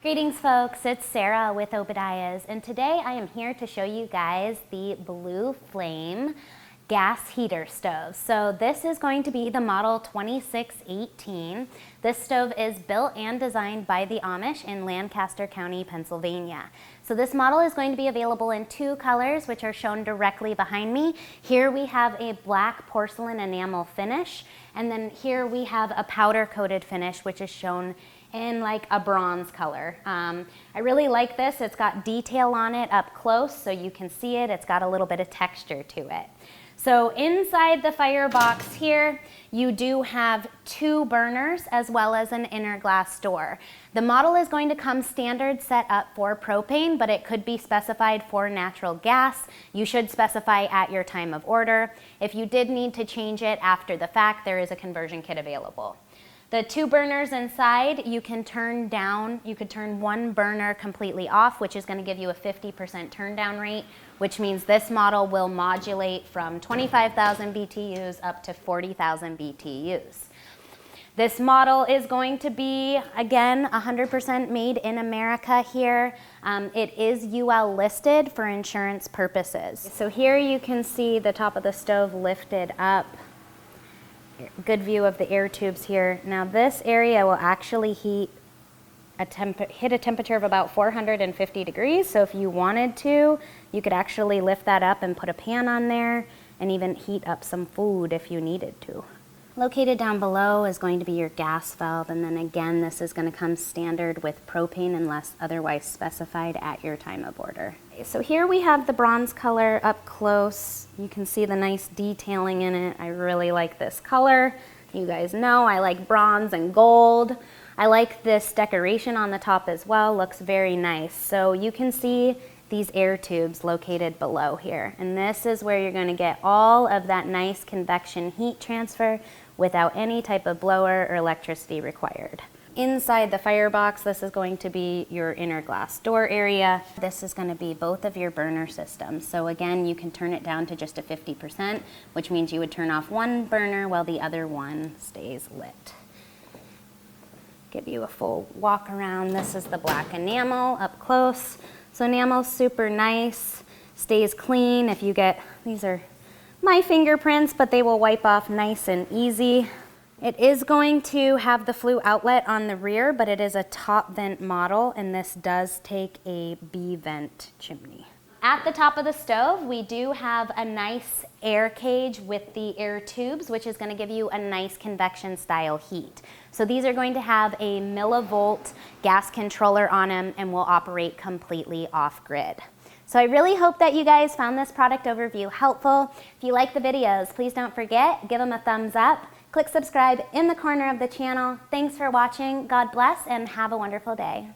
Greetings folks, it's Sarah with Obadiah's, and today I am here to show you guys the Blu Flame gas heater stove. So this is going to be the model 2618. This stove is built and designed by the Amish in Lancaster County, Pennsylvania. So this model is going to be available in two colors, which are shown directly behind me. Here we have a black porcelain enamel finish, and then here we have a powder coated finish, which is shown in like a bronze color. I really like this. It's got detail on it up close so you can see it. It's got a little bit of texture to it. So inside the firebox here, you do have two burners as well as an inner glass door. The model is going to come standard set up for propane, but it could be specified for natural gas. You should specify at your time of order. If you did need to change it after the fact, there is a conversion kit available. The two burners inside, you can turn down. You could turn one burner completely off, which is going to give you a 50% turn down rate, which means this model will modulate from 25,000 BTUs up to 40,000 BTUs. This model is going to be, again, 100% made in America here. It is UL listed for insurance purposes. So here you can see the top of the stove lifted up. Good view of the air tubes here. Now this area will actually hit a temperature of about 450 degrees. So if you wanted to, you could actually lift that up and put a pan on there and even heat up some food if you needed to. Located down below is going to be your gas valve, and then again this is going to come standard with propane unless otherwise specified at your time of order. So here we have the bronze color up close. You can see the nice detailing in it. I really like this color. You guys know I like bronze and gold. I like this decoration on the top as well. Looks very nice. So you can see these air tubes located below here, and this is where you're going to get all of that nice convection heat transfer without any type of blower or electricity required. Inside the firebox, this is going to be your inner glass door area. This is going to be both of your burner systems. So again, you can turn it down to just a 50%, which means you would turn off one burner while the other one stays lit. Give you a full walk around. This is the black enamel up close. So enamel's super nice, stays clean. If you get, these are my fingerprints, but they will wipe off nice and easy. It is going to have the flue outlet on the rear, but it is a top vent model, and this does take a B vent chimney. At the top of the stove, we do have a nice air cage with the air tubes, which is going to give you a nice convection style heat. So these are going to have a millivolt gas controller on them and will operate completely off grid. So I really hope that you guys found this product overview helpful. If you like the videos, please don't forget, give them a thumbs up. Click subscribe in the corner of the channel. Thanks for watching. God bless and have a wonderful day.